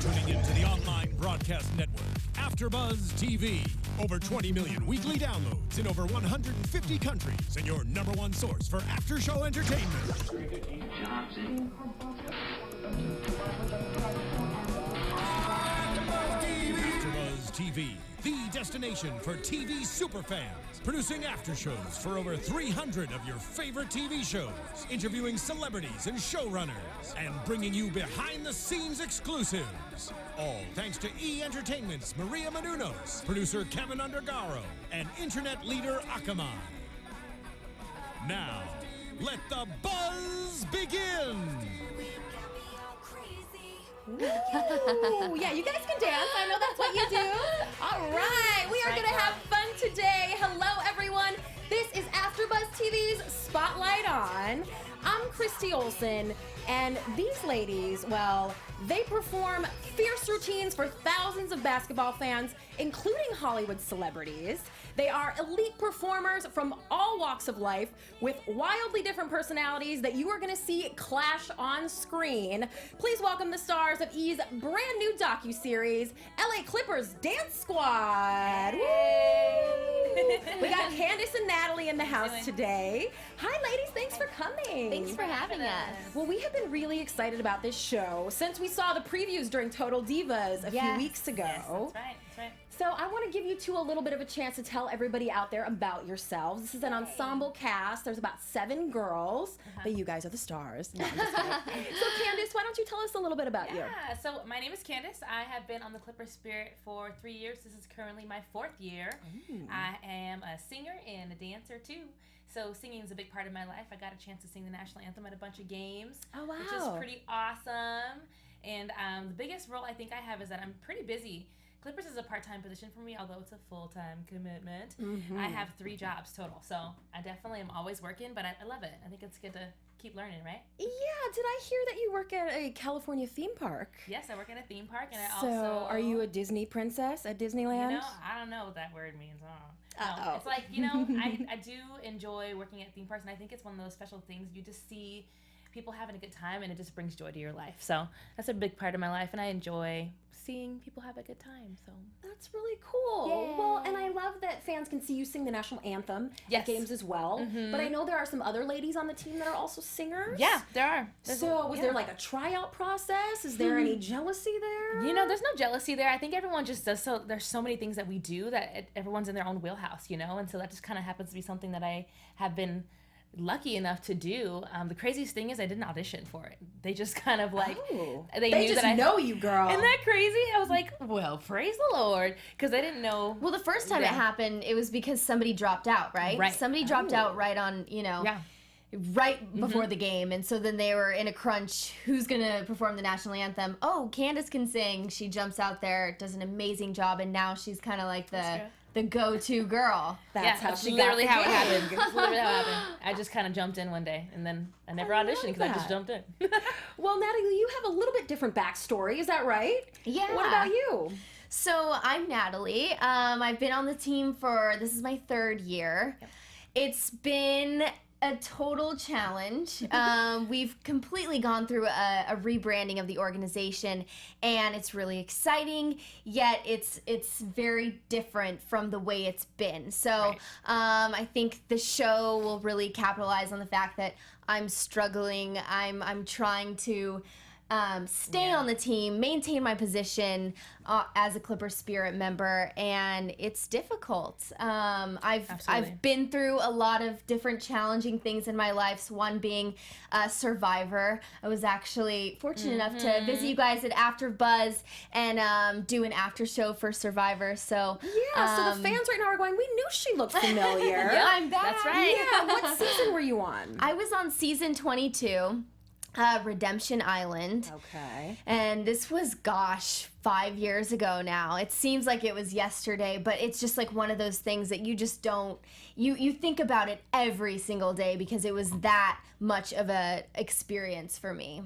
tuning in to the online broadcast network, AFTERBUZZ TV. Over 20 million weekly downloads in over 150 countries, and your #1 source for after-show entertainment. AFTERBUZZ TV, the destination for TV superfans. Producing after-shows for over 300 of your favorite TV shows. Interviewing celebrities and showrunners. And bringing you behind-the-scenes exclusives. All thanks to E! Entertainment's Maria Menounos, producer Kevin Undergaro, and internet leader Akamai. Now, let the buzz begin! Ooh, yeah, you guys can dance. I know that's what you do. All right, we are going to have fun today. Hello, everyone. This is AFTERBUZZ TV's Spotlight On. I'm Christy Olson, and these ladies, well, they perform fierce routines for thousands of basketball fans, including Hollywood celebrities. They are elite performers from all walks of life with wildly different personalities that you are going to see clash on screen. Please welcome the stars of E's brand new docuseries, LA Clippers Dance Squad. Woo! We got Candace and Natalie in the house today. Hi, ladies. Thanks for coming. Thanks for having us. Well, we have been really excited about this show since we saw the previews during Total Divas a few weeks ago. Yes, that's right. That's right. So I want to give you two a little bit of a chance to tell everybody out there about yourselves. This is an ensemble cast. There's about 7 girls, but you guys are the stars. No, I'm just kidding. So Candace, why don't you tell us a little bit about you? Yeah, so my name is Candace. I have been on the Clipper Spirit for 3 years. This is currently my 4th year. I am a singer and a dancer too. So singing is a big part of my life. I got a chance to sing the national anthem at a bunch of games, which is pretty awesome. And the biggest role I think I have is that I'm pretty busy. Clippers is a part-time position for me, although it's a full-time commitment. I have 3 jobs total, so I definitely am always working, but I love it. I think it's good to keep learning, right? Yeah, did I hear that you work at a California theme park? Yes, I work at a theme park, and I So, also... are you a Disney princess at Disneyland? You know, I don't know what that word means. No, it's like, you know, I do enjoy working at theme parks, and I think it's one of those special things. You just see people having a good time, and it just brings joy to your life. So that's a big part of my life, and I enjoy seeing people have a good time. So that's really cool. Yay. Well, and I love that fans can see you sing the national anthem at games as well. But I know there are some other ladies on the team that are also singers. Yeah, there are. So was there like a tryout process? Is there any jealousy there? You know, there's no jealousy there. I think everyone just does so. There's so many things that we do that everyone's in their own wheelhouse, you know, and so that just kind of happens to be something that I have been lucky enough to do. The craziest thing is I didn't audition for it. They just kind of like they knew just that I know you, girl. Isn't that crazy? I was like, well, praise the Lord, because I didn't know. Well, the first time it happened, it was because somebody dropped out, right? Right. Somebody dropped out right on, you know, right before the game, and so then they were in a crunch. Who's gonna perform the national anthem? Oh, Candace can sing. She jumps out there, does an amazing job, and now she's kind of like the go-to girl. That's how she literally got how it happened. That's literally how it happened. I just kind of jumped in one day, and then I never auditioned because I just jumped in. Well, Natalie, you have a little bit different backstory. Is that right? Yeah. What about you? So I'm Natalie. I've been on the team this is my 3rd year. Yep. It's been a total challenge. We've completely gone through a rebranding of the organization, and it's really exciting, yet it's very different from the way it's been. So I think the show will really capitalize on the fact that I'm struggling. I'm trying to stay on the team, maintain my position as a Clipper Spirit member, and it's difficult. I've been through a lot of different challenging things in my life. So one being Survivor. I was actually fortunate enough to visit you guys at AFTERBUZZ and do an after show for Survivor. So so the fans right now are going, we knew she looked familiar. I'm back. That's right. Yeah, what season were you on? I was on season 22. Redemption Island. Okay. And this was, 5 years ago now. It seems like it was yesterday, but it's just like one of those things that you just don't, you think about it every single day because it was that much of a experience for me.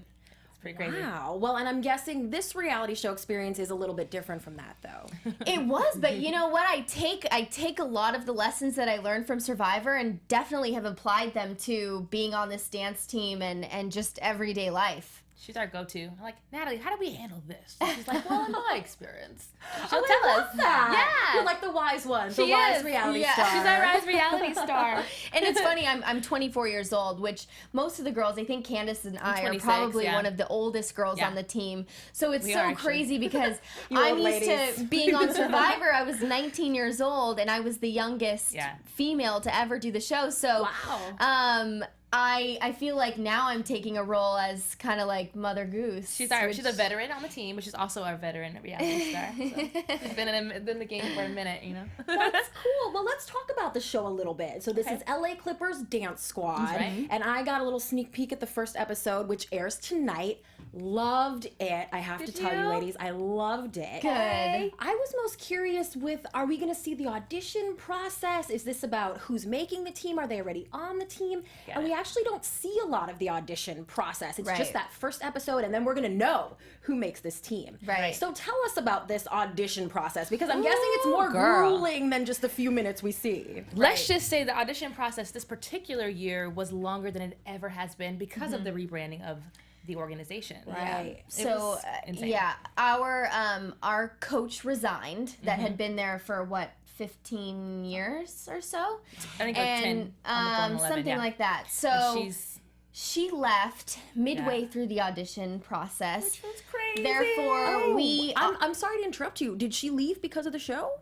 Pretty crazy. Wow. Well, and I'm guessing this reality show experience is a little bit different from that, though. It was, but you know what? I take a lot of the lessons that I learned from Survivor and definitely have applied them to being on this dance team and just everyday life. She's our go-to. I'm like, Natalie, how do we handle this? And she's like, well, in my experience. She'll Oh, tell I us. love that. Yeah. You're like the wise one, the She wise is. reality Yeah. star. She's our rise reality star. And it's funny, I'm 24 years old, which most of the girls, I think Candace and I are 26, probably yeah. one of the oldest girls Yeah. on the team. So it's We so are, actually. crazy because You I'm old used ladies. to being on Survivor. I was 19 years old and I was the youngest Yeah. female to ever do the show. So Wow. I feel like now I'm taking a role as kind of like Mother Goose. She's a veteran on the team, but she's also our veteran reality star. So she's been in the game for a minute, you know. That's cool. Well, let's talk about the show a little bit. So this Okay. is LA Clippers Dance Squad, right. and I got a little sneak peek at the first episode, which airs tonight. Loved it. I have to Did tell you, you? ladies, I loved it. Good. I was most curious with, are we going to see the audition process? Is this about who's making the team? Are they already on the team? Got And it. we actually don't see a lot of the audition process. It's Right. just that first episode, and then we're going to know who makes this team. Right. So tell us about this audition process, because I'm guessing it's more girl. grueling than just the few minutes we see. Let's just say the audition process this particular year was longer than it ever has been because of the rebranding of the organization. Right. It So was insane. yeah, our coach resigned that had been there for what 15 years or so, I think like 10, and almost going 11, something yeah. like that. And So she's she left midway Yeah. through the audition process. which was crazy. Therefore, we I'm sorry to interrupt you. Did she leave because of the show?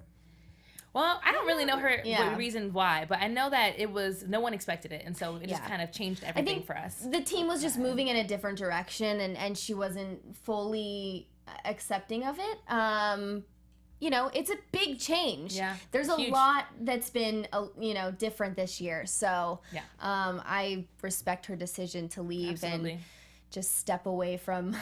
Well, I don't really know her Yeah. reason why, but I know that it was no one expected it, and so it just Yeah. kind of changed I everything think for us. the team was just moving in a different direction, and she wasn't fully accepting of it. You know, it's a big change. Yeah, There's a huge. lot that's been, different this year. So, Yeah. I respect her decision to leave Absolutely. and just step away from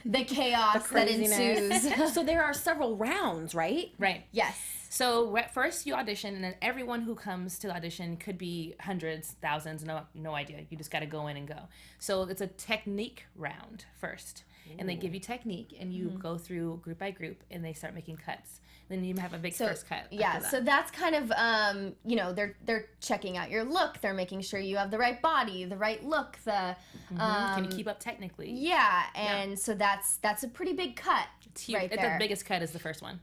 the chaos that Craziness. ensues. So there are several rounds, right? Right. Yes. So at first you audition, and then everyone who comes to the audition could be hundreds, thousands, no idea. You just got to go in and go. So it's a technique round first, and they give you technique, and you go through group by group, and they start making cuts. Then you have a big first cut. Yeah, after that. so that's kind of they're checking out your look. They're making sure you have the right body, the right look, the can you keep up technically? yeah, and so that's a pretty big cut. It's huge. right The there. biggest cut is the first one,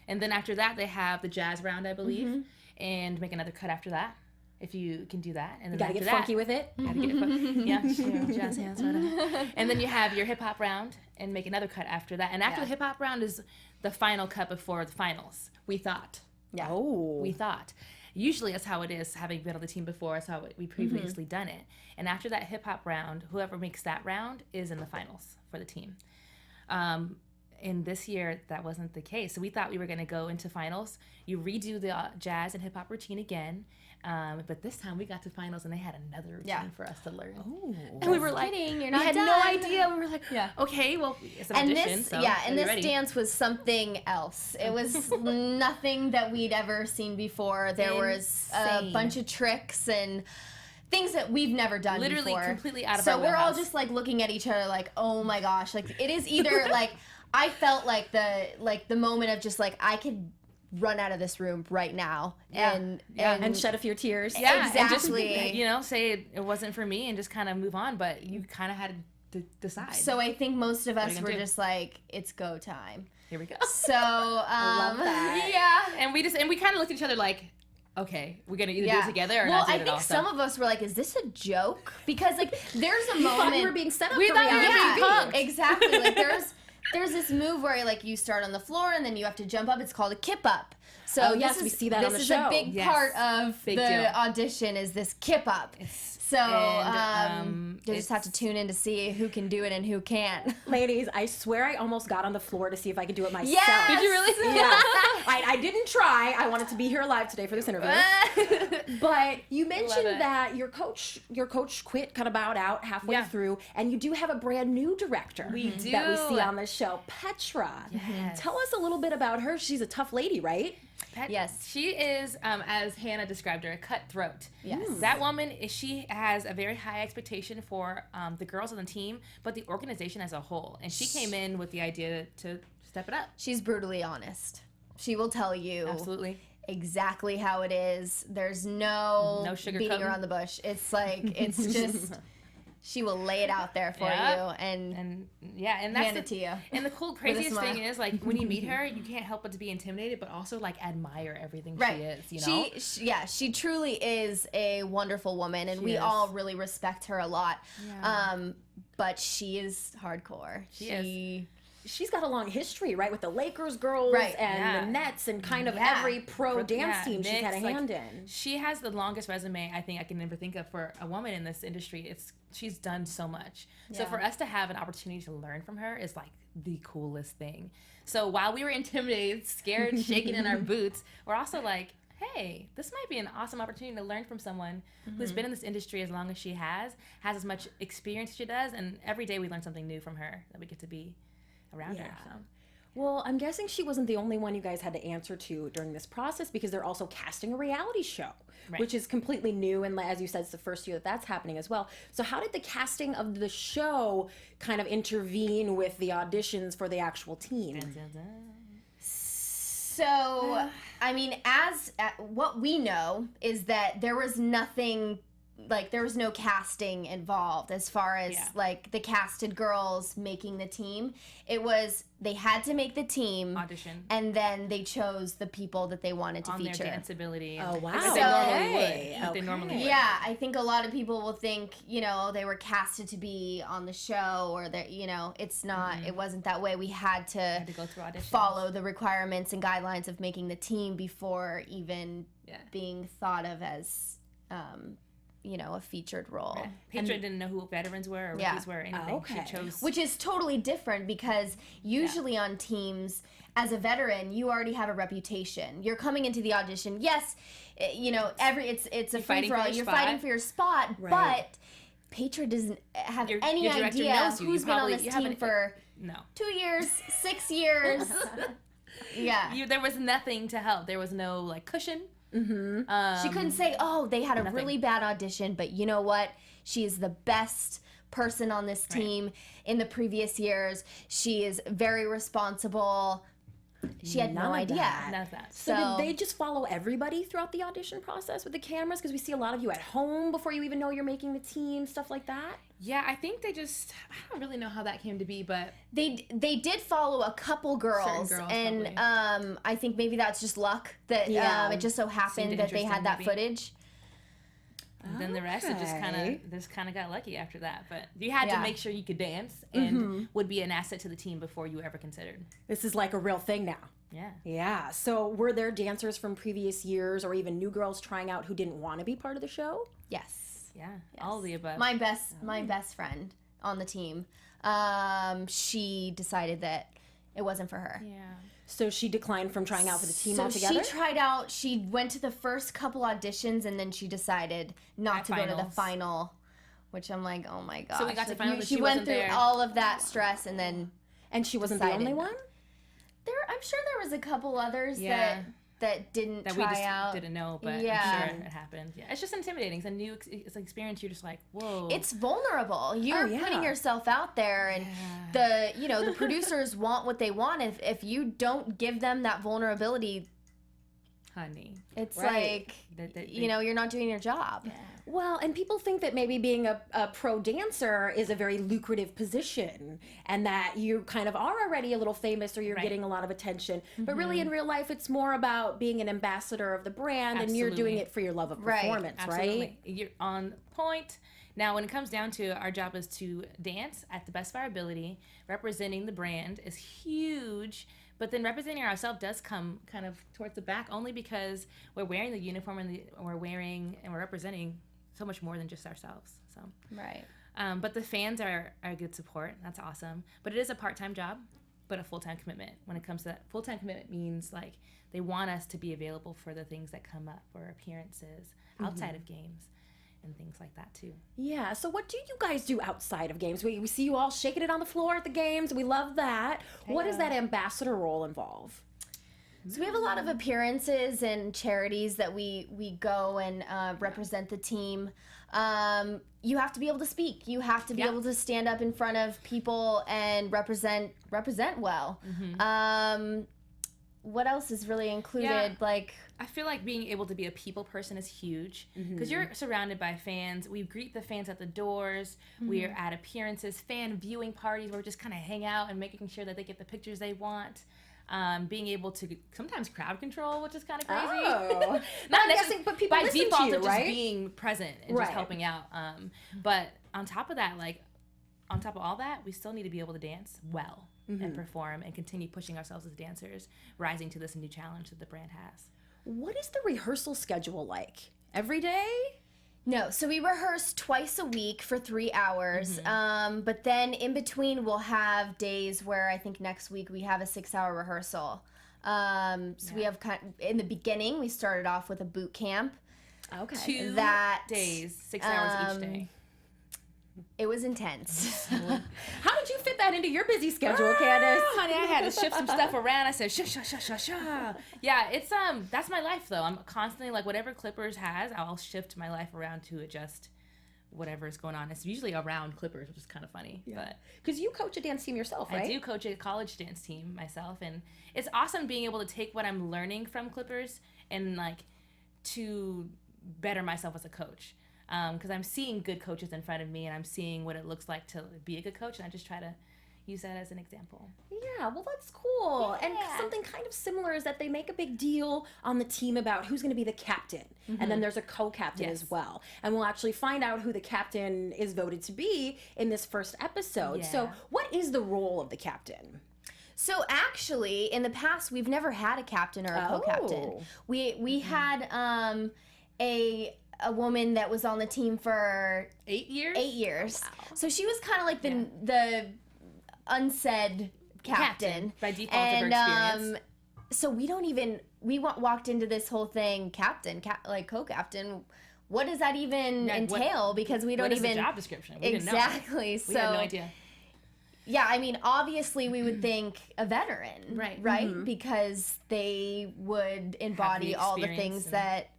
and then after that they have the jazz round, I believe, and make another cut after that. If you can do that, and then You gotta after get that, funky with it. Gotta get it yeah, jazz hands, whatever. And then you have your hip hop round and make another cut after that. And after Yeah. the hip hop round is the final cut before the finals. We thought. Yeah. Oh. We thought. Usually that's how it is, having been on the team before, that's how we previously done it. And after that hip hop round, whoever makes that round is in the finals for the team. In this year, that wasn't the case. So we thought we were going to go into finals. You redo the jazz and hip hop routine again. But this time we got to finals and they had another routine Yeah. for us to learn. Oh. And we were like, kidding, you're we not had no done. idea. We were like, Yeah. okay, well, it's an And audition, this, so and are you this ready? dance was something else. It was nothing that we'd ever seen before. There was a Insane. bunch of tricks and things that we've never done Literally before. completely out of so our we're all wheelhouse. just like looking at each other like, oh my gosh, like it is either like I felt like the moment of just like I could run out of this room right now and And shed a few tears. Yeah, Exactly. And just, say it wasn't for me and just kind of move on. But you kind of had to decide. so I think most of are us you were gonna do? just like, it's go time. here we go. So love that. yeah. And we kind of looked at each other like, okay, we're gonna either do Yeah. it together or well, not do I it at think all. some of us were like, "Is this a joke?" Because like, there's a You moment. thought we were being set up We for thought we were reality being TV. punked. Exactly. Like there's this move where like you start on the floor and then you have to jump up. It's called a kip up. So Oh, yes, this we is, see that this on the is show. a big Yes. part of Big the deal. audition is this kip up. So And, you just have to tune in to see who can do it and who can't. Ladies, I swear I almost got on the floor to see if I could do it myself. Yes! Did you really? Yeah. I didn't try. I wanted to be here live today for this interview. But you mentioned it. that your coach quit, kind of bowed out halfway Yeah. through, and you do have a brand new director We that we do. see on the show, Petra. Yes. Tell us a little bit about her. She's a tough lady, right? Yes. She is, as Hannah described her, a cutthroat. Yes. That woman, she has a very high expectation for the girls on the team, but the organization as a whole. And she came in with the idea to step it up. She's brutally honest. She will tell you Absolutely. exactly how it is. There's no No sugarcoating. beating around the bush. It's like it's just She will lay it out there for you and that's hand it to you. And the craziest thing is, like, when you meet her, you can't help but to be intimidated, but also, like, admire everything she is, you know? She truly is a wonderful woman, and we all really respect her a lot. Yeah. But she is hardcore. She is. She's got a long history, right, with the Lakers girls and the Nets and kind of every pro dance team she's had a hand in. She has the longest resume I think I can ever think of for a woman in this industry. She's done so much. So for us to have an opportunity to learn from her is like the coolest thing. So while we were intimidated, scared, shaking in our boots, we're also like, hey, this might be an awesome opportunity to learn from someone who's been in this industry as long as she has as much experience as she does, and every day we learn something new from her that we get to be around her. So. Well, I'm guessing she wasn't the only one you guys had to answer to during this process, because they're also casting a reality show, which is completely new. And as you said, it's the first year that's happening as well. So how did the casting of the show kind of intervene with the auditions for the actual team? So, I mean, what we know is that there was nothing, like, there was no casting involved as far as like the casted girls making the team. It was, they had to make the team audition, and then they chose the people that they wanted to feature. Their dance ability. Oh, wow. They normally would. Yeah, I think a lot of people will think, you know, they were casted to be on the show, or that, you know, it's not, it wasn't that way. We had to go through auditions, follow the requirements and guidelines of making the team before even being thought of as you know, a featured role. Right. Petra didn't know who veterans were or rookies were or anything. She chose... Which is totally different, because usually on teams, as a veteran, you already have a reputation. You're coming into the audition. Yes, you know, it's a free-for-all. You're fighting for your spot, but Petra doesn't have any idea who's been on this team for 2 years, 6 years. There was nothing to help. There was no, like, cushion. She couldn't say, oh, they had a really bad audition, but you know what? She is the best person on this team in the previous years. She is very responsible. She had no idea. None of that. So did they just follow everybody throughout the audition process with the cameras? Because we see a lot of you at home before you even know you're making the team, stuff like that. Yeah, I think they just, I don't really know how that came to be, but... They did follow a couple girls, and I think maybe that's just luck that it just so happened that they had that footage. And then the rest, it just kind of got lucky after that. But you had to make sure you could dance and would be an asset to the team before you were ever considered. This is like a real thing now. Yeah. Yeah. So were there dancers from previous years or even new girls trying out who didn't want to be part of the show? Yes. Yeah. All of the above. My best friend on the team, she decided that it wasn't for her. Yeah. So she declined from trying out for the team altogether? She tried out, she went to the first couple auditions, and then she decided not to go to the final, which I'm like, oh my gosh. So we got to final, but she went through all of that stress, and then And she wasn't the only one? I'm sure there was a couple others that didn't that try we just out. didn't know, but I'm sure it happened. Yeah, it's just intimidating. It's a new experience. You're just like, whoa. It's vulnerable. You're putting yourself out there, and the producers want what they want. If you don't give them that vulnerability, honey, it's like you're not doing your job. Yeah. Well, and people think that maybe being a pro dancer is a very lucrative position, and that you kind of are already a little famous, or you're getting a lot of attention. But really, in real life, it's more about being an ambassador of the brand, and you're doing it for your love of performance, right? You're on point. Now, when it comes down to it, our job is to dance at the best of our ability. Representing the brand is huge. But then representing ourselves does come kind of towards the back, only because we're wearing the uniform and we're representing so much more than just ourselves. So but the fans are good support. That's awesome. But it is a part-time job, but a full-time commitment. When it comes to that, full-time commitment means like they want us to be available for the things that come up, or appearances outside of games and things like that too. Yeah. So what do you guys do outside of games? We see you all shaking it on the floor at the games. We love that. What does that ambassador role involve? So we have a lot of appearances and charities that we go and represent the team. You have to be able to speak. You have to be able to stand up in front of people and represent well. what else is really included? Yeah. Like, I feel like being able to be a people person is huge because you're surrounded by fans. We greet the fans at the doors. We're at appearances, fan viewing parties where we just kind of hang out and making sure that they get the pictures they want. Being able to sometimes crowd control, which is kind of crazy. Oh. Not I'm guessing, but people by listen default to you, of just right? being present and just helping out. But on top of that, like on top of all that, we still need to be able to dance well and perform and continue pushing ourselves as dancers, rising to this new challenge that the brand has. What is the rehearsal schedule like? Every day? no, so we rehearse twice a week for 3 hours. But then in between, we'll have days where I think next week we have a 6-hour rehearsal. So we have in the beginning, we started off with a boot camp. Okay. 2 That, days, 6 hours each day. It was intense. How did you fit that into your busy schedule, Candace? Honey, I had to shift some stuff around. I said, sha. Yeah, it's that's my life though. I'm constantly like whatever Clippers has, I'll shift my life around to adjust whatever is going on. It's usually around Clippers, which is kind of funny. But Because you coach a dance team yourself, right? I do coach a college dance team myself, and it's awesome being able to take what I'm learning from Clippers and like to better myself as a coach. Because I'm seeing good coaches in front of me, and I'm seeing what it looks like to be a good coach, and I just try to use that as an example. Yeah, well, that's cool. And something kind of similar is that they make a big deal on the team about who's going to be the captain. And then there's a co-captain as well. And we'll actually find out who the captain is voted to be in this first episode. So what is the role of the captain? So actually, in the past, we've never had a captain or a co-captain. We had a woman that was on the team for 8 years. 8 years. Oh, wow. So she was kind of like the unsaid captain by default of her experience. So we walked into this whole thing like co-captain. What does that even entail? Because we don't what is even the job description. We exactly. Didn't know. So we had no idea. Yeah, I mean, obviously we would think a veteran, right? Because they would embody all the things that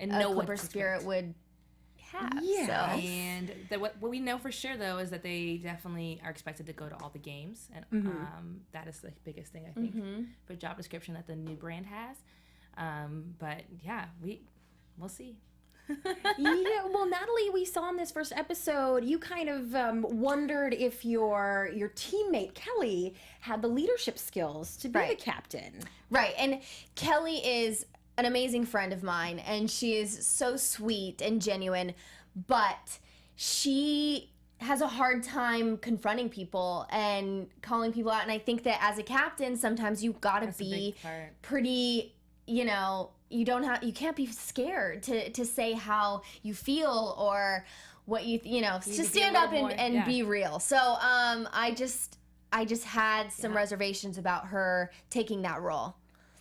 and a know Clipper what spirit would have. Yeah. So. And what we know for sure though is that they definitely are expected to go to all the games, and that is the biggest thing I think for job description that the new brand has. But yeah, we'll see. Yeah, well, Natalie, we saw in this first episode, you kind of wondered if your teammate Kelly had the leadership skills to be the captain. Right, and Kelly is an amazing friend of mine, and she is so sweet and genuine, but she has a hard time confronting people and calling people out. And I think that as a captain, sometimes you've got to be pretty, you can't be scared to say how you feel or what to stand up and be real. So I just had some reservations about her taking that role.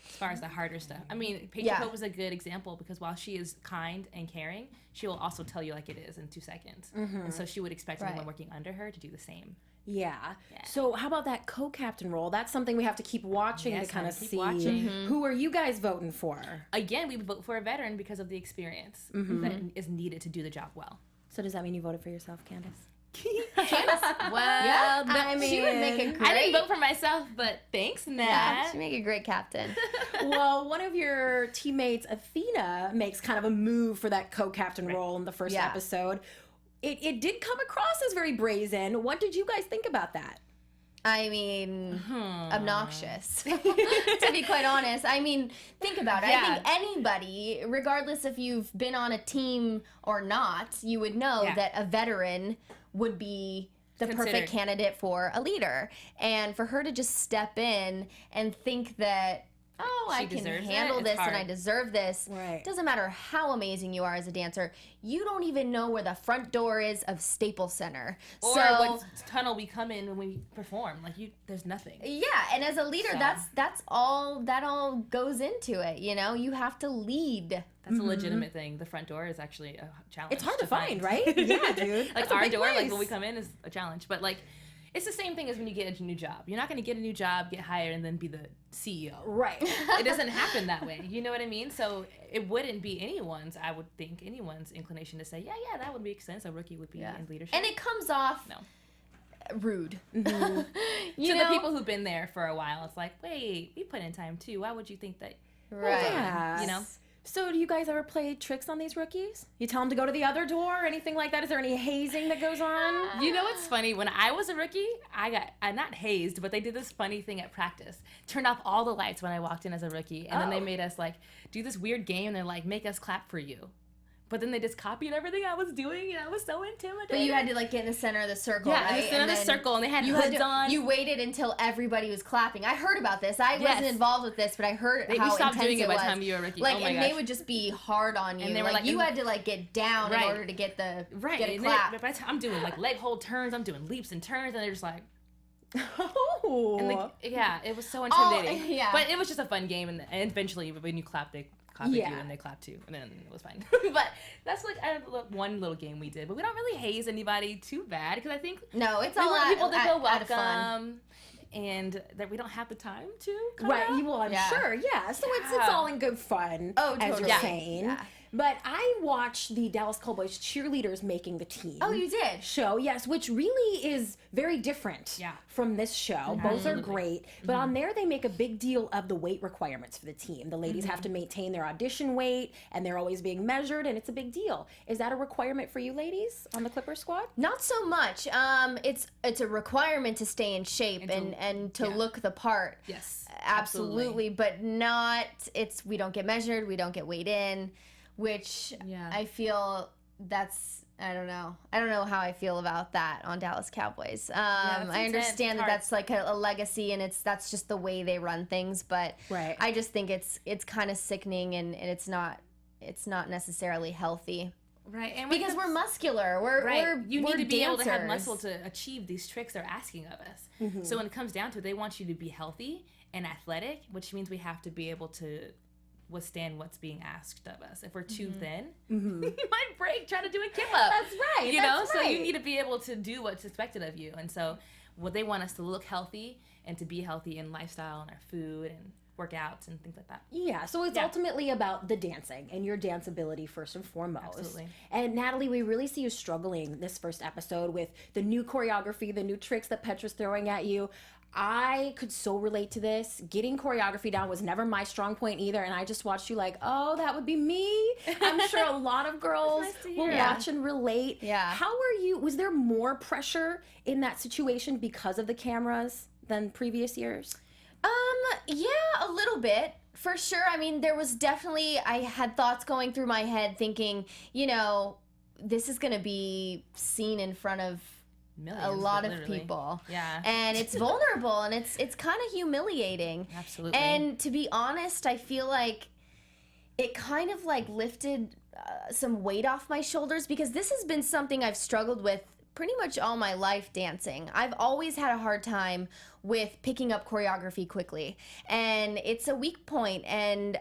As far as the harder stuff. I mean, Paige Pope was a good example because while she is kind and caring, she will also tell you like it is in 2 seconds. And so she would expect anyone working under her to do the same. Yeah. So how about that co-captain role? That's something we have to keep watching to kind of see. Who are you guys voting for? Again, we vote for a veteran because of the experience that is needed to do the job well. So does that mean you voted for yourself, Candace? Well, I mean, she would make a great... I didn't vote for myself, but thanks, Nat. Yeah, she'd make a great captain. Well, one of your teammates, Athena, makes kind of a move for that co-captain role in the first episode. It did come across as very brazen. What did you guys think about that? I mean, obnoxious, to be quite honest. I mean, think about it. I think anybody, regardless if you've been on a team or not, you would know that a veteran would be the perfect candidate for a leader. And for her to just step in and think that, I can handle this and I deserve this. Right. Doesn't matter how amazing you are as a dancer. You don't even know where the front door is of Staples Center. Or what tunnel we come in when we perform. Like there's nothing. Yeah, and as a leader, that's all that all goes into it. You have to lead. That's a legitimate thing. The front door is actually a challenge. It's hard to find, right? Yeah, dude. Like our door, like when we come in, is a challenge. But like, it's the same thing as when you get a new job. You're not going to get a new job, get hired, and then be the CEO. Right. It doesn't happen that way. You know what I mean? So it wouldn't be anyone's inclination to say, yeah, that would make sense. A rookie would be in leadership. And it comes off rude. Mm-hmm. You To know? the people who've been there for a while, it's like, wait, we put in time too. Why would you think that? Right. Yeah. You know? So do you guys ever play tricks on these rookies? You tell them to go to the other door or anything like that? Is there any hazing that goes on? You know what's funny? When I was a rookie, I not hazed, but they did this funny thing at practice. Turned off all the lights when I walked in as a rookie, and then they made us like do this weird game. And they're like, make us clap for you. But then they just copied everything I was doing, and I was so intimidated. But you had to like get in the center of the circle, yeah, right? in the center of the then circle, and they had you hoods had to, on. You waited until everybody was clapping. I heard about this. I wasn't involved with this, but I heard how we stopped intense doing it by the was. time you were a rookie. Like, oh my and gosh. they would just be hard on you. And they were like like, you had to like get down in Right. order to get the right. get a And clap. by the time I'm doing like leg hold turns, I'm doing leaps and turns, and they're just like. Oh. And yeah, it was so intimidating. yeah. But it was just a fun game, and eventually when you clap, they clap at you, Yeah. and they clap too, and then it was fine. But that's like one little game we did. But we don't really haze anybody too bad, because I think No, it's we all want out, people to feel out of fun. welcome, and that we don't have the time to. Right, well, I'm Yeah. sure, yeah. So it's Yeah. all in good fun, Oh, as totally. you're Yeah. saying. Yeah. But I watched the Dallas Cowboys cheerleaders making the team. Oh, you did? Show, yes, which really is very different Yeah. from this show. Both are Absolutely. great. But on there, they make a big deal of the weight requirements for the team. The ladies have to maintain their audition weight, and they're always being measured, and it's a big deal. Is that a requirement for you ladies on the Clippers squad? Not so much. It's a requirement to stay in shape and to look the part. Yes, Absolutely, but not. We don't get measured. We don't get weighed in, which Yeah. I feel that's. I don't know. I don't know how I feel about that on Dallas Cowboys. that's I intense. understand It's that hard. that's like a legacy, and that's just the way they run things. But Right. I just think it's kind of sickening, and it's not necessarily healthy. Right, and Because we're muscular. We're you need we're to be able to have dancers. muscle to achieve these tricks they're asking of us. So when it comes down to it, they want you to be healthy and athletic, which means we have to be able to withstand what's being asked of us. If we're too thin, you might break trying to do a kip up. That's right. You know, that's so you right. need to be able to do what's expected of you. And so what they want us to look healthy and to be healthy in lifestyle and our food and workouts and things like that. Yeah, so it's Yeah. ultimately about the dancing and your dance ability first and foremost. Absolutely. And Natalie, we really see you struggling this first episode with the new choreography, the new tricks that Petra's throwing at you. I could so relate to this. Getting choreography down was never my strong point either, and I just watched you like, oh, that would be me. I'm sure a lot of girls nice to will hear. watch and relate. Yeah. How are you? Was there more pressure in that situation because of the cameras than previous years? Yeah, a little bit. For sure. I mean, there was definitely, I had thoughts going through my head thinking, this is going to be seen in front of Millions, a lot of literally. people. Yeah. And it's vulnerable and it's kind of humiliating. Absolutely. And to be honest, I feel like it kind of like lifted some weight off my shoulders, because this has been something I've struggled with pretty much all my life dancing. I've always had a hard time with picking up choreography quickly, and it's a weak point. And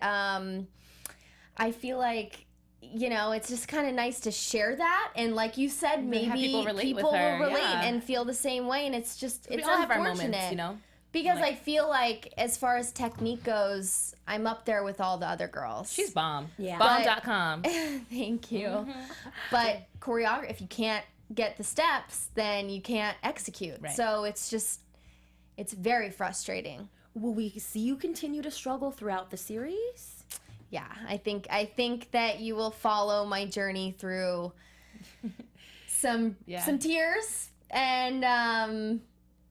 I feel like, it's just kind of nice to share that, and like you said, have maybe people relate with will her, relate yeah. and feel the same way. And it's just we it's all have our unfortunate, moments, because Like- I feel like as far as technique goes, I'm up there with all the other girls. She's bomb. Yeah. Bomb.com. Thank you. Mm-hmm. But choreography, if you can't get the steps, then you can't execute. Right. So it's very frustrating. Will we see you continue to struggle throughout the series? Yeah, I think that you will follow my journey through some tears, and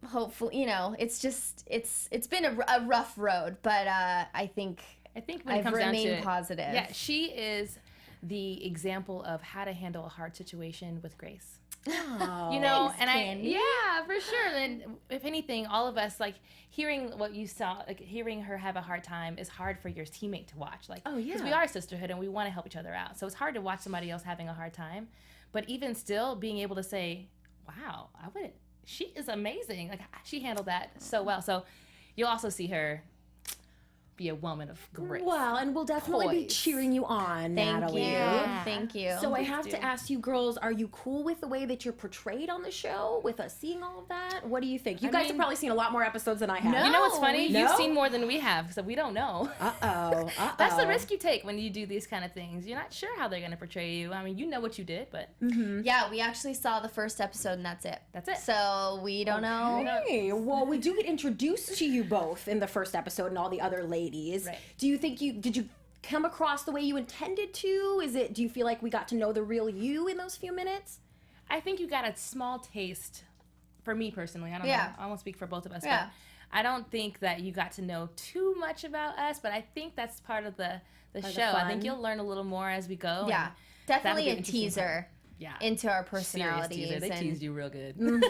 hopefully, it's been a rough road, but I think when it I've comes down to remained it, positive. yeah, she is the example of how to handle a hard situation with grace. Oh. Thanks, Candy. Yeah, for sure. And if anything, all of us, like, hearing what you saw, like hearing her have a hard time is hard for your teammate to watch. Like, Oh, yeah. because we are a sisterhood and we want to help each other out. So it's hard to watch somebody else having a hard time. But even still, being able to say, wow, she is amazing. Like, she handled that so well. So you'll also see her be a woman of grace. Well, and we'll definitely be Poise. cheering you on, Natalie. Thank you. So I have to ask you girls, are you cool with the way that you're portrayed on the show, with us seeing all of that? What do you think? You guys have probably seen a lot more episodes than I have. You know what's funny? No? You've seen more than we have, so we don't know. Uh-oh. That's the risk you take when you do these kind of things. You're not sure how they're going to portray you. I mean, you know what you did, but... Yeah, we actually saw the first episode and that's it. That's it. So we don't know. Hey, well, we do get introduced to you both in the first episode and all the other ladies. Right. Do you think did you come across the way you intended to? Do you feel like we got to know the real you in those few minutes? I think you got a small taste, for me personally. I don't Yeah. know. I won't speak for both of us. Yeah. But I don't think that you got to know too much about us, but I think that's part of the show. I fun. think you'll learn a little more as we go. Yeah, and that'll definitely be a an interesting teaser part. Yeah. into our Serious personalities teaser. They and, teased you real good. and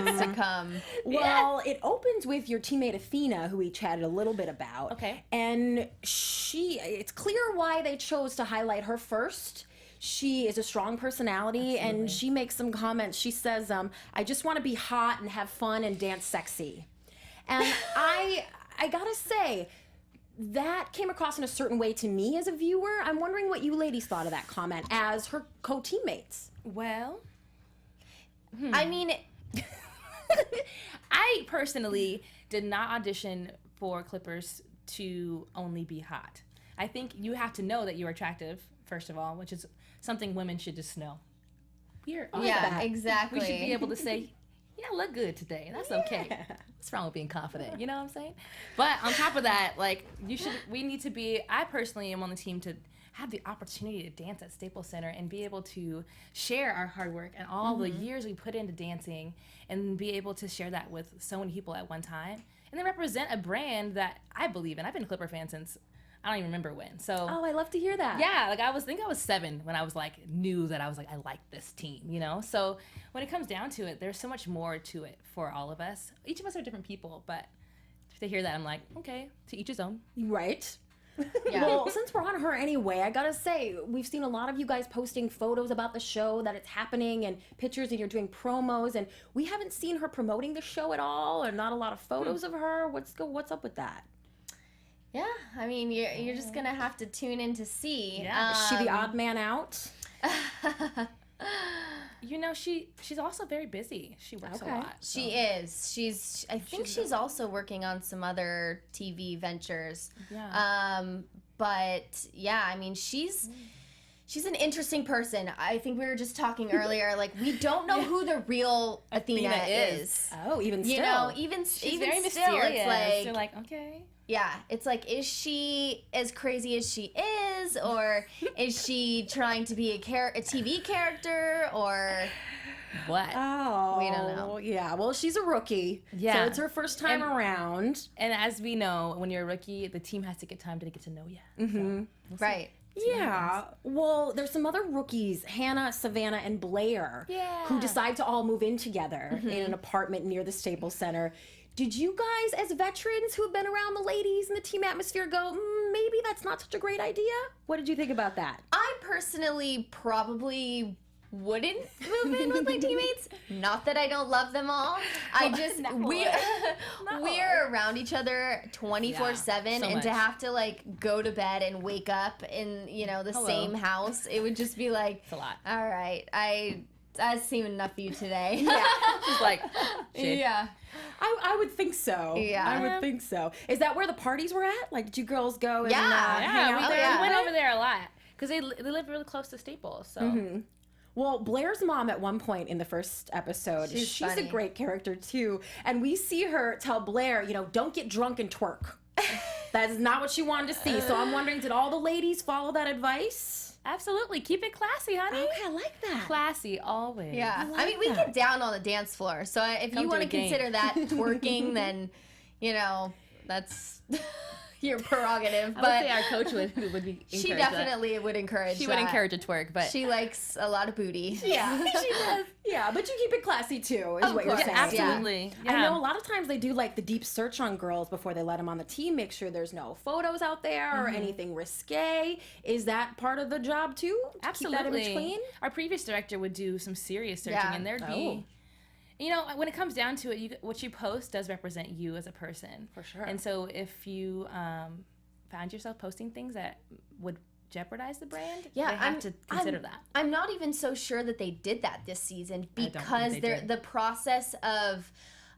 what's to come. Well, it opens with your teammate Athena, who we chatted a little bit about. Okay. And it's clear why they chose to highlight her first. She is a strong personality, and she makes some comments. She says, I just want to be hot and have fun and dance sexy. And I gotta say, that came across in a certain way to me as a viewer. I'm wondering what you ladies thought of that comment as her co-teammates. Well, I mean, I personally did not audition for Clippers to only be hot. I think you have to know that you're attractive, first of all, which is something women should just know. We're all yeah, that. exactly. We should be able to say, yeah, I look good today. That's okay. What's wrong with being confident? You know what I'm saying? But on top of that, like, we need to be, I personally am on the team to have the opportunity to dance at Staples Center and be able to share our hard work and all the years we put into dancing and be able to share that with so many people at one time and then represent a brand that I believe in. I've been a Clipper fan since I don't even remember when. So Oh, I love to hear that. yeah, like I was 7 when I was like knew that I was like I like this team, you know. So when it comes down to it, there's so much more to it for all of us. Each of us are different people, but to hear that, I'm like, okay, to each his own. Right. Yeah. Well, since we're on her anyway, I gotta say, we've seen a lot of you guys posting photos about the show, that it's happening, and pictures, and you're doing promos, and we haven't seen her promoting the show at all, or not a lot of photos of her. What's up with that? Yeah, I mean, you're just gonna have to tune in to see. Yeah. Is she the odd man out? You know, she's also very busy. She works a lot. So. She is. I think she's also working on some other TV ventures. Yeah. But yeah, I mean, she's an interesting person. I think we were just talking earlier. Like, we don't know who the real Athena is. Oh, even still. You know, even She's even very still, mysterious. it's You're like, like, okay. yeah, it's like, is she as crazy as she is, or is she trying to be a TV character, or What? Oh, We don't know. Yeah, well, she's a rookie. Yeah. So it's her first time around. And as we know, when you're a rookie, the team has to get time to get to know you. Mm-hmm. right? Yeah. Well, there's some other rookies, Hannah, Savannah, and Blair, who decide to all move in together in an apartment near the Staples Center. Did you guys, as veterans who have been around the ladies in the team atmosphere, go, maybe that's not such a great idea? What did you think about that? I personally probably wouldn't move in with my teammates. Not that I don't love them all. I just we're around each other 24/7, so and much. to have to like go to bed and wake up in the same house, it would just be like, It's a lot. all right, I've seen enough of you today. Yeah. She's like, shit. Yeah. I would think so. Yeah. I would think so. Is that where the parties were at? Like, did you girls go and Yeah. hang out we, there? we went over there a lot because they live really close to Staples. So Well, Blair's mom at one point in the first episode, she's a funny. great character too. And we see her tell Blair, don't get drunk and twerk. That is not what she wanted to see. So I'm wondering, did all the ladies follow that advice? absolutely, keep it classy, honey. Okay, I like that. Classy always. Yeah. like I mean, we that. get down on the dance floor. So if Come you to want a to game. consider that twerking, then, that's your prerogative. I would But say our coach would be she encourage that. definitely would encourage She that. would encourage a twerk, but She likes a lot of booty. Yeah, she does. Yeah, but you keep it classy too, is what you're course. saying. absolutely. Yeah. I know a lot of times they do like the deep search on girls before they let them on the team, make sure there's no photos out there or anything risque. Is that part of the job too? To Absolutely. Keep that image clean? Our previous director would do some serious searching, Yeah. and there'd Oh. be You know, when it comes down to it, what you post does represent you as a person. For sure. And so if you found yourself posting things that would jeopardize the brand, they have to consider that. I'm not even so sure that they did that this season because the process of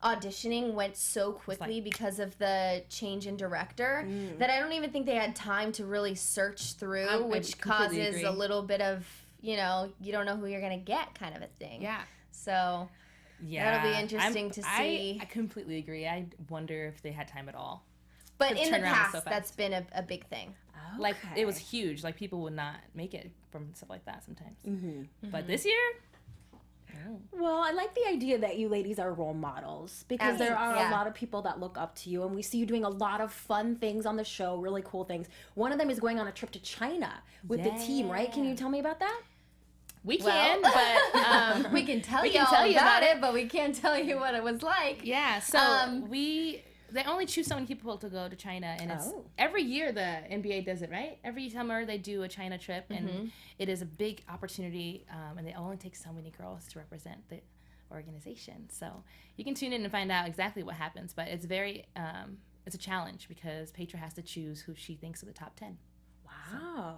auditioning went so quickly because of the change in director that I don't even think they had time to really search through, which causes a little bit of, you don't know who you're going to get kind of a thing. Yeah. So that'll be interesting to see. I completely agree. I wonder if they had time at all. But in the past, that's been a big thing. Okay. Like, it was huge. Like, people would not make it from stuff like that sometimes. But this year... Well, I like the idea that you ladies are role models because there are a lot of people that look up to you, and we see you doing a lot of fun things on the show, really cool things. One of them is going on a trip to China with the team, right? Can you tell me about that? We can, but we can tell you about it, but we can't tell you what it was like. Yeah, so they only choose so many people to go to China, and it's every year the NBA does it, right? Every summer they do a China trip, and it is a big opportunity, and they only take so many girls to represent the organization. So you can tune in and find out exactly what happens, but it's very, it's a challenge because Petra has to choose who she thinks are the top 10. Wow.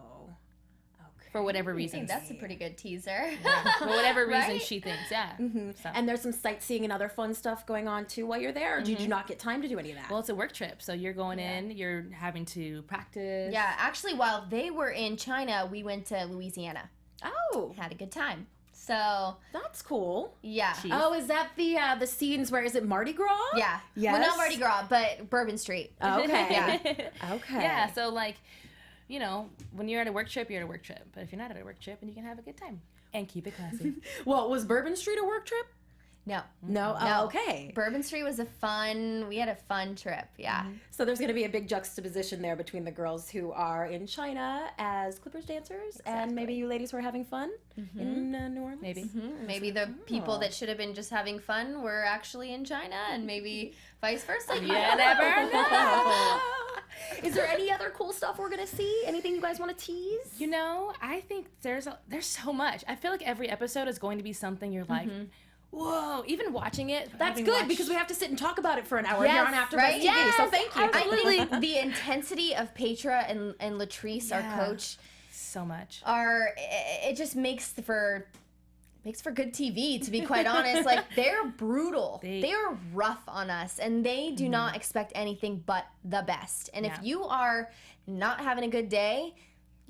For whatever reason. That's a pretty good teaser. For whatever reason she thinks, So. And there's some sightseeing and other fun stuff going on too while you're there, or did you not get time to do any of that? Well, it's a work trip, so you're going in, you're having to practice. Yeah, actually, while they were in China, we went to Louisiana. Oh. Had a good time. So that's cool. Yeah. Chief. Oh, is that the scenes where, is it Mardi Gras? Yeah. Yes. Well, not Mardi Gras, but Bourbon Street. Okay. Yeah. Okay. Yeah, so like, when you're at a work trip, you're at a work trip. But if you're not at a work trip, and you can have a good time and keep it classy. Well, was Bourbon Street a work trip? No. No? Oh, okay. Bourbon Street was we had a fun trip, yeah. So there's going to be a big juxtaposition there between the girls who are in China as Clippers dancers and maybe you ladies who are having fun in New Orleans? Maybe. Maybe the people that should have been just having fun were actually in China, and maybe vice versa. You never know. Is there any other cool stuff we're going to see? Anything you guys want to tease? I think there's so much. I feel like every episode is going to be something you're like, whoa, even watching it. That's good because we have to sit and talk about it for an hour here on AfterBuzz TV. Yes, so thank you. I think the intensity of Petra and Latrice, our coach, so much. It just makes for good TV, to be quite honest. Like, they're brutal. They're rough on us, and they do not expect anything but the best. And if you are not having a good day,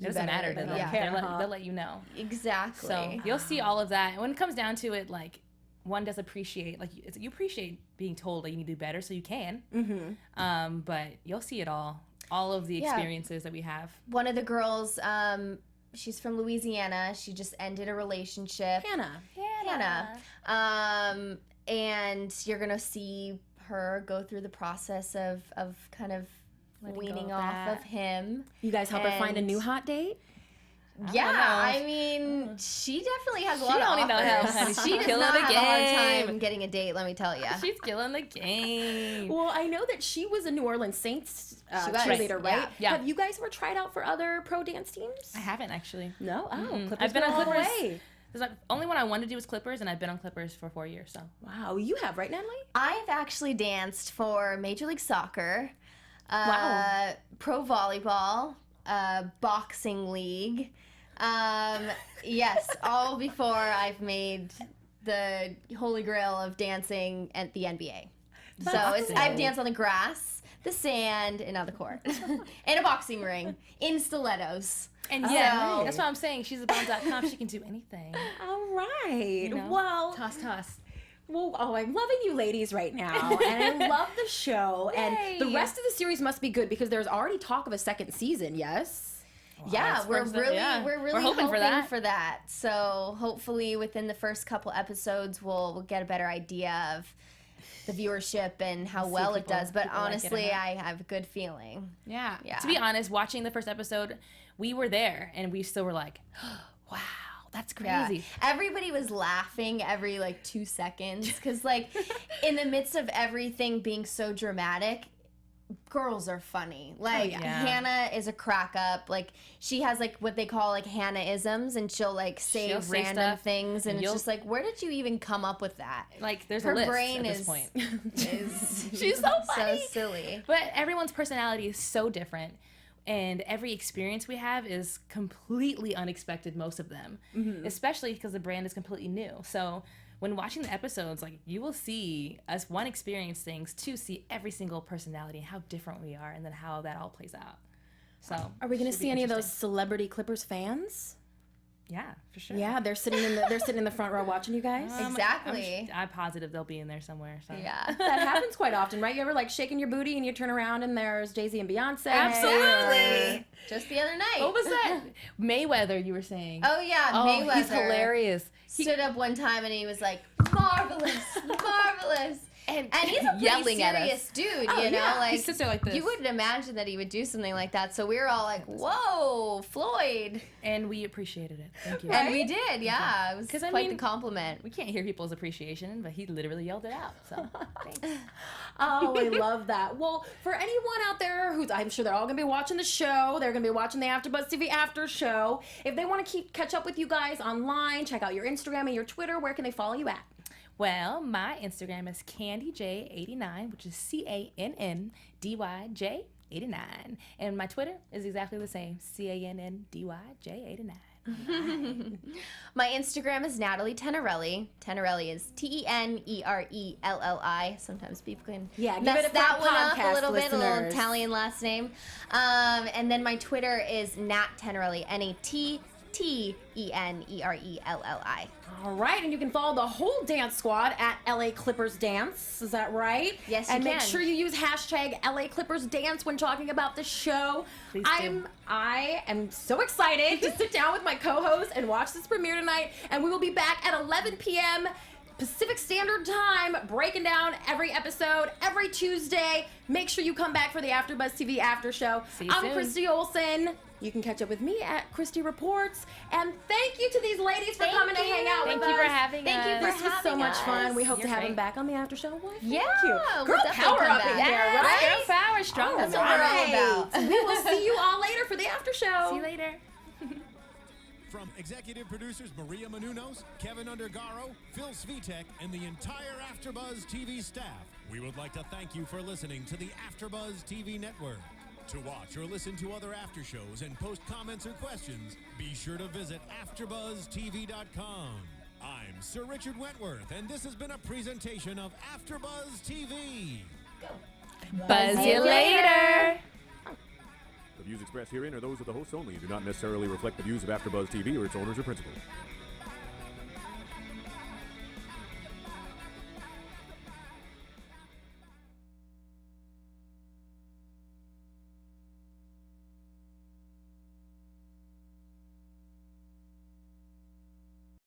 it doesn't matter to them. They'll let you know. Exactly. So you'll see all of that. And when it comes down to it, like, one does appreciate, like, you appreciate being told that you need to do better, so you can. But you'll see it all of the experiences that we have. One of the girls, she's from Louisiana. She just ended a relationship. Hannah. And you're gonna see her go through the process of kind of weaning off of him. You guys help her find a new hot date? Yeah, I mean, she definitely has a lot of offers. Help. She does not have a hard time getting a date, let me tell you. She's killing the game. Well, I know that she was a New Orleans Saints cheerleader, right? Yeah. Have you guys ever tried out for other pro dance teams? I haven't, actually. No? Oh, Clippers. I've been on Clippers. The only one I wanted to do was Clippers, and I've been on Clippers for 4 years. So. Wow, you have, right, Natalie? I've actually danced for Major League Soccer, Wow. pro volleyball, boxing league. Yes, all before I've made the holy grail of dancing at the NBA. So I've danced on the grass, the sand, and on the court, in a boxing ring, in stilettos. And that's what I'm saying. She's a bomb.com. She can do anything. All right. Well, toss. Well, I'm loving you ladies right now, and I love the show. Yay. And the rest of the series must be good because there's already talk of a second season. Yes. Yeah, we're really hoping for that. So hopefully within the first couple episodes, we'll get a better idea of the viewership and how well it does. But honestly, I have a good feeling. Yeah. To be honest, watching the first episode, we were there and we still were like, wow, that's crazy. Yeah. Everybody was laughing every 2 seconds because in the midst of everything being so dramatic, girls are funny. Like yeah. Hannah is a crack up. Like she has like what they call like Hannah-isms, and she'll like say random stuff, things, and it's just like, where did you even come up with that? Like there's Her a list brain at this is point. she's so funny, so silly. But everyone's personality is so different. And every experience we have is completely unexpected, most of them, especially because the brand is completely new. So when watching the episodes, like you will see us, one, experience things, two, see every single personality and how different we are, and then how that all plays out. So are we going to see any of those celebrity Clippers fans? Yeah, for sure. Yeah, they're sitting in the front row watching you guys. Exactly. I'm positive they'll be in there somewhere. So. Yeah. That happens quite often, right? You ever like shaking your booty and you turn around and there's Jay-Z and Beyonce? Absolutely. Just the other night. What was that? Mayweather, you were saying. Oh yeah, Mayweather. He's hilarious. Stood up one time and he was like, marvelous, marvelous. And he's a pretty yelling at serious us. dude, you know? yeah. Like, He sits there like this. you wouldn't imagine that he would do something like that. So we were all like, whoa, Floyd. And we appreciated it. Thank you. And we did, yeah. It was 'Cause, quite the compliment. We can't hear people's appreciation, but he literally yelled it out. So thanks. Oh, I love that. Well, for anyone out there who's, I'm sure they're all going to be watching the show. They're going to be watching the AfterBuzz TV after show. If they want to catch up with you guys online, check out your Instagram and your Twitter, where can they follow you at? Well, my Instagram is CandyJ89, which is CANNDYJ89. And my Twitter is exactly the same, CANNDYJ89. My Instagram is Natalie Tenerelli. Tenerelli is Tenerelli. Sometimes people can Yeah, give mess it a that one up podcast a little bit, a little listeners. Italian last name. And then my Twitter is Nat Tenerelli, NATTENERELLI. All right, and you can follow the whole dance squad at LA Clippers Dance. Is that right? Yes, you And make can. sure you use hashtag LA Clippers Dance when talking about the show. Please do. I am so excited to sit down with my co-host and watch this premiere tonight. And we will be back at 11 p.m. Pacific Standard Time, breaking down every episode every Tuesday. Make sure you come back for the AfterBuzz TV after show. See you I'm soon. Christy Olson. You can catch up with me at Christy Reports. And thank you to these ladies for coming to hang out with us. Thank you for having Thank you us. for This was so having much fun. us. We hope to You're have them great. back on the after show. Why, thank Yeah, you. we'll Girl definitely power come up back. in here, Yes, right? girl power, strong. That's what we're all about. We will see you all later for the after show. See you later. From executive producers Maria Menounos, Kevin Undergaro, Phil Svitek, and the entire AfterBuzz TV staff, we would like to thank you for listening to the AfterBuzz TV network. To watch or listen to other after shows and post comments or questions, be sure to visit AfterBuzzTV.com. I'm Sir Richard Wentworth, and this has been a presentation of AfterBuzz TV. Buzz you later. The views expressed herein are those of the hosts only and do not necessarily reflect the views of AfterBuzz TV or its owners or principals.